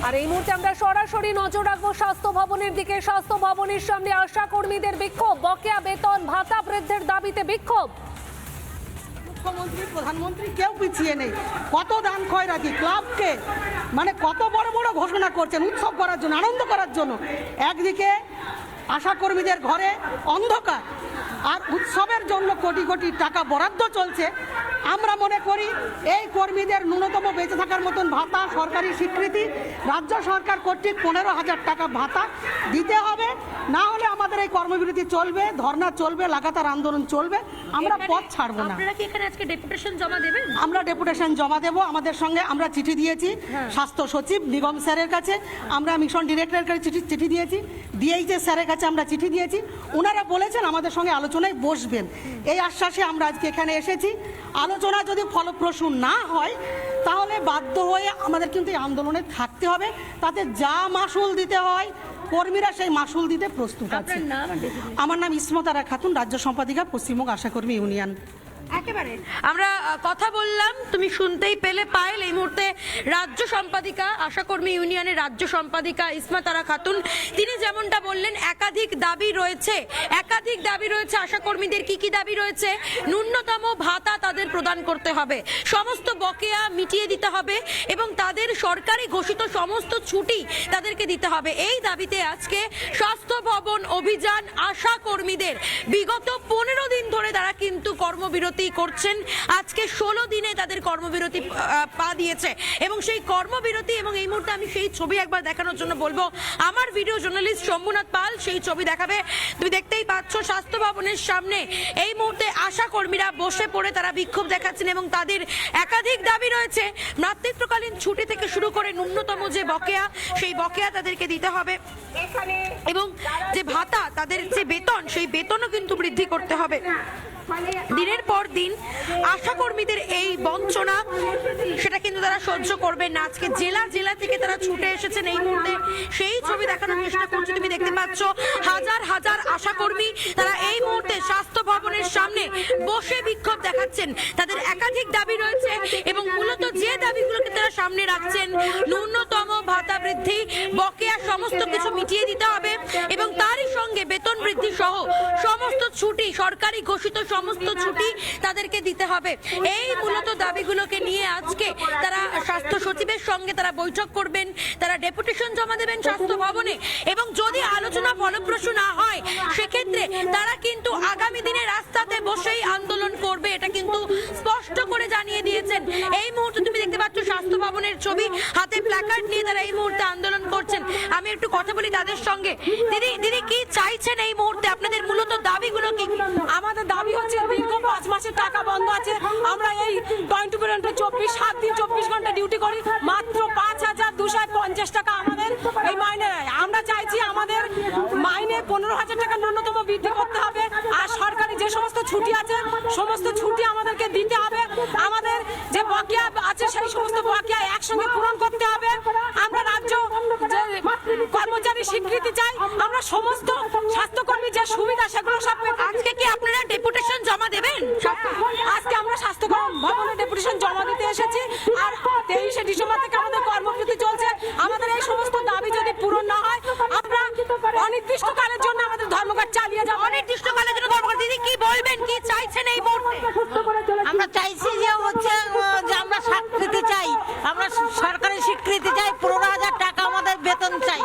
আর এই মুহূর্তে আমরা সরাসরি নজর রাখবো স্বাস্থ্য ভবনের দিকে। স্বাস্থ্য ভবনের সামনে আশা কর্মীদের বিক্ষোভ, বকেয়া বেতন ভাতা বৃদ্ধির দাবিতে বিক্ষোভ। মুখ্যমন্ত্রী প্রধানমন্ত্রী কেউ পিছিয়ে নেই। কত দান খয়রাতি ক্লাবকে মানে কত বড় বড় ঘোষণা করছেন উৎসব করার জন্য, আনন্দ করার জন্য। একদিকে আশা কর্মীদের ঘরে অন্ধকার আর উৎসবের জন্য কোটি কোটি টাকা বরাদ্দ চলছে। আমরা মনে করি এই কর্মীদের ন্যূনতম বেঁচে থাকার মতন ভাতা, সরকারি স্বীকৃতি, রাজ্য সরকার কর্তৃক 15,000 টাকা ভাতা দিতে হবে। না হলে আমাদের এই কর্মবিরতি চলবে, ধর্ণা চলবে, লাগাতার আন্দোলন চলবে। আমরা পথ ছাড়বো না। আপনারা কি এখানে আজকে ডেপুটেশন জমা দেবেন? আমরা ডেপুটেশন জমা দেব। আমাদের সঙ্গে আমরা চিঠি দিয়েছি স্বাস্থ্য সচিব নিগম স্যারের কাছে, আমরা মিশন ডিরেক্টরের কাছে চিঠি দিয়েছি, ডিএইচএস স্যারের কাছে আমরা চিঠি দিয়েছি। ওনারা বলেছেন আমাদের সঙ্গে আলোচনায় বসবেন। এই আশ্বাসে আমরা আজকে এখানে এসেছি। আলোচনা যদি ফলপ্রসূ না হয় তাহলে বাধ্য হয়ে আমাদের কিন্তু এই আন্দোলনে থাকতে হবে। তাতে যা মাসুল দিতে হয় কর্মীরা সেই মাসুল দিতে প্রস্তুত আছে। আমার নাম ইসমতারা খাতুন, রাজ্য সম্পাদিকা, পশ্চিমবঙ্গ আশাকর্মী ইউনিয়ন। একেবারে আমরা কথা বললাম, তুমি শুনতেই পেলে পায়েল। এই মুহূর্তে রাজ্য সম্পাদিকা, আশাকর্মী ইউনিয়নের রাজ্য সম্পাদিকা ইসমতারা খাতুন, তিনি যেমনটা বললেন একাধিক দাবি রয়েছে। আশাকর্মীদের কি দাবি রয়েছে? ন্যূনতম ভাতা তাদের প্রদান করতে হবে, সমস্ত বকেয়া মিটিয়ে দিতে হবে এবং তাদের সরকারি ঘোষিত সমস্ত ছুটি তাদেরকে দিতে হবে। এই দাবিতে আজকে স্বাস্থ্য ভবন অভিযান আশা কর্মীদের বিগত 15 দিন ধরে তারা কিন্তু কর্মবিরতি করছেন। আজকে 16 দিনে তাদের কর্মবিরতি পা দিয়েছে এবং সেই কর্মবিরতি এবং এই মুহূর্তে আমি সেই ছবি একবার দেখানোর জন্য বলবো আমার ভিডিও জার্নালিস্ট শম্ভুনাথ পাল সেই ছবি দেখাবে। তুমি দেখতেই পাচ্ছ স্বাস্থ্য ভবনের সামনে এই মুহূর্তে আশা কর্মীরা বসে পড়ে তারা বিক্ষোভ দেখাচ্ছেন এবং তাদের একাধিক দাবি রয়েছে। মাতৃত্বকালীন ছুটি থেকে শুরু করে ন্যূনতম যে বকেয়া, সেই বকেয়া তাদেরকে দিতে হবে এবং যে ভাতা, তাদের যে বেতন, সেই বেতনও কিন্তু বৃদ্ধি করতে হবে। দিনের পর দিন আশা কর্মীদের এই বঞ্চনা সেটা কিন্তু তারা সহ্য করবেন না। আজকে জেলা জেলা থেকে তারা ছুটে এসেছেন। এই মুহূর্তে সেই ছবি দেখানোর চেষ্টা করছে। তুমি দেখতে পাচ্ছ হাজার হাজার আশা কর্মী তারা এই মুহূর্তে স্বাস্থ্য ভবনের সামনে বসে বিক্ষোভ দেখাচ্ছেন। তাদের একাধিক দাবি রয়েছে এবং মূলত যে দাবিগুলোকে তারা সামনে রাখছেন, ন্যূনতম ভাতা বৃদ্ধি, বকেয়া সমস্ত কিছু মিটিয়ে দিতে হবে এবং তারই সঙ্গে বেতন বৃদ্ধি সহ সমস্ত ছুটি, সরকারি ঘোষিত সমস্ত ছুটি তাদেরকে দিতে হবে। এই মূলত দাবিগুলোকে নিয়ে আজকে তারা স্বাস্থ্য সচিবের সঙ্গে তারা বৈঠক করবেন, তারা ডেপুটেশন জমা দেবেন স্বাস্থ্য ভবনে এবং যদি আলোচনা ফলপ্রসূ না হয় সেক্ষেত্রে তারা কিন্তু আগামী দিনে রাস্তাতে বসেই আন্দোলন করবে, এটা কিন্তু স্পষ্ট করে জানিয়ে দিয়েছেন। এই মুহূর্তে তুমি দেখতে পাচ্ছ স্বাস্থ্য ভবনের ছবি, হাতে প্ল্যাকার্ড নিয়ে তারা এই মুহূর্তে আন্দোলন করছেন। আমি একটু কথা বলি তাদের সঙ্গে। দিদি কি চাইছেন এই মুহূর্তে? আপনাদের মূলত দাবিগুলো কি? আমাদের দাবি হচ্ছে দীর্ঘ 5 মাসের টাকা বন্ধ আছে। আমরা এই 7 দিন 24 ঘন্টা ডিউটি করি, মাত্র 5,250 টাকা আমাদের এই মাইনে দেয়। আমরা চাইছি আমাদের মাইনে 15,000 টাকা ন্যূনতম বৃদ্ধি করতে হবে আর সরকারি যে সমস্ত ছুটি আছে সমস্ত ছুটি আমাদেরকে দিতে হবে। আমাদের যে বকেয়া আছে সেই সমস্ত বকেয়া একসঙ্গে পূরণ করতে হবে। আমরা রাজ্য যে কর্মচারী স্বীকৃতি চাই, আমরা সমস্ত স্বাস্থ্যকর্মী যে সুবিধা সেগুলো সব। আজকে কি আপনারা ডেপুটেশন জমা দেবেন? আজকে আমরা স্বাস্থ্য ভবনে ডেপুটেশন জমা দিতে এসেছি আর 23শে ডিসেম্বর থেকে আমাদের কর্মসূচি চলছে। আমাদের এই সমস্ত দাবি যদি পূরণ না হয় আমরা অনির্দিষ্টকালের জন্য আমাদের ধর্মঘট চালিয়ে যাব। অনির্দিষ্টকালের জন্য ধর্মঘট। দিদি কি বলবেন, কি চাইছেন এই মুহূর্তে? আমরা চাইছি যে আমরা স্বীকৃতি চাই, আমরা সরকারি স্বীকৃতি চাই, 15,000 টাকা আমাদের বেতন চাই।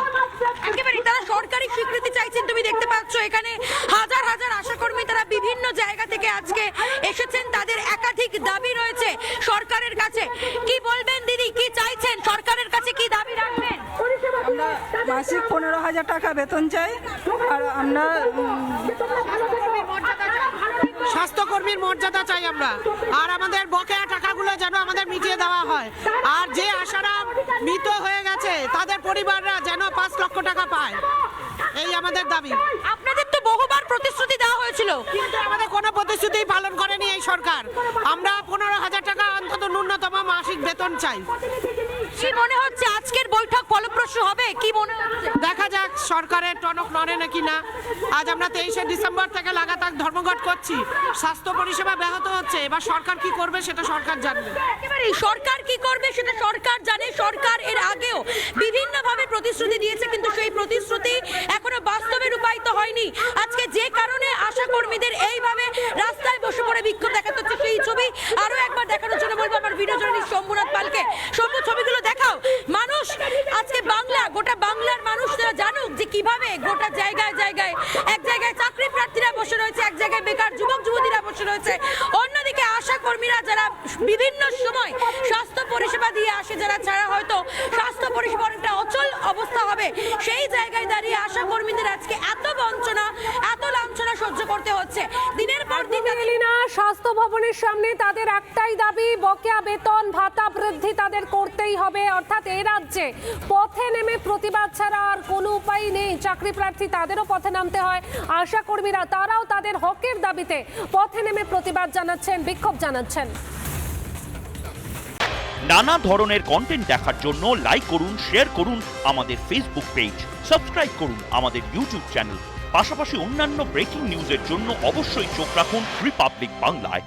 একেবারে তারা সরকারি স্বীকৃতি চাইছেন। তুমি দেখতে পাচ্ছ এখানে হাজার হাজার আশাকর্মী তারা বিভিন্ন জায়গা থেকে আজকে এসেছেন। তাদের একাধিক দাবি রয়েছে সরকারের কাছে। কি বলবেন দিদি, কি চাইছেন? সরকারের কাছে কি দাবি রাখবেন? আমরা মাসিক 15,000 টাকা বেতন চাই আর আমরা স্বাস্থ্যকর্মীর মর্যাদা চাই আমরা, আর আমাদের বকেয়া টাকাগুলো যেন আমাদের মিটিয়ে দেওয়া হয়। আর যে আশারা মৃত হয়ে গেছে তাদের পরিবাররা যেন 5 লক্ষ টাকা পায়, এই আমাদের দাবি। আপনাদের তো বহুবার প্রতিশ্রুতি দেওয়া হয়েছিল, কিন্তু আমাদের কোনো প্রতিশ্রুতি পালন করেনি এই সরকার। আমরা 15,000 টাকা অন্তত ন্যূনতম মাসিক বেতন চাই। কি মনে হচ্ছে আজকের বৈঠক ফলপ্রসূ হবে? কি মনে হচ্ছে? দেখা যাক সরকারের টনক নড়ে নাকি না। আজ আমরা 23শে ডিসেম্বর থেকে লাগাতার ধর্মঘট করছি, স্বাস্থ্য পরিষেবা ব্যাহত হচ্ছে। এবার সরকার কি করবে সেটা সরকার জানবে। একেবারে সরকার কি করবে সেটা সরকার জানে। সরকার এর আগেও বিভিন্ন প্রতিশ্রুতি দিয়েছে, কিন্তু সেই প্রতিশ্রুতি এখনো বাস্তবে রূপায়িত হয়নি। আজকে যে কারণে আশা কর্মীদের এইভাবে রাস্তায় বসে পড়ে বিক্ষোভ দেখাতে হচ্ছে, সেই ছবি আরো একবার দেখানোর জন্য বলবো আমার ভিডিও জার্নালিস্ট শম্ভুনাথ পালকে, শম্ভু ছবিগুলো দেখাও। মানুষ আজকে গোটা বাংলার মানুষরা জানুক যে কিভাবে গোটা জায়গায় জায়গায়, এক জায়গায় চাকরি প্রার্থীরা বসে রয়েছে, এক জায়গায় বেকার যুবক যুবতীরা বসে রয়েছে, অন্যদিকে আশা কর্মীরা যারা বিভিন্ন সময় স্বাস্থ্য পরিষেবা দিয়ে আসে, যারা ছাড়া হয়তো স্বাস্থ্য পরিষেবা অনেকটা অচল অবস্থা হবে, সেই জায়গায় দাঁড়িয়ে আশা কর্মীদের আজকে এত বঞ্চনা, এত লাঞ্ছনা সহ্য করতে হচ্ছে দিনের পর দিন। এলিনা, স্বাস্থ্য ভবনের সামনে তাদের একটাই দাবি, বকেয়া বেতন ভাতা বৃদ্ধি তাদের করতেই হবে। অর্থাৎ এই রাজ্যে পথে নেমে প্রতিবাদ ছাড়া আর কোনো উপায় নেই। চাকরি প্রার্থী তাদেরও পথে নামতে হয়, আশা কর্মীরা তারাও তাদের হকের দাবিতে পথে নেমে প্রতিবাদ জানাচ্ছেন, বিক্ষোভ জানাচ্ছেন। নানা ধরনের কন্টেন্ট দেখার জন্য লাইক করুন, শেয়ার করুন আমাদের ফেসবুক পেজ, সাবস্ক্রাইব করুন আমাদের ইউটিউব চ্যানেল। পাশাপাশি অন্যান্য ব্রেকিং নিউজের জন্য অবশ্যই চোখ রাখুন রিপাবলিক বাংলায়।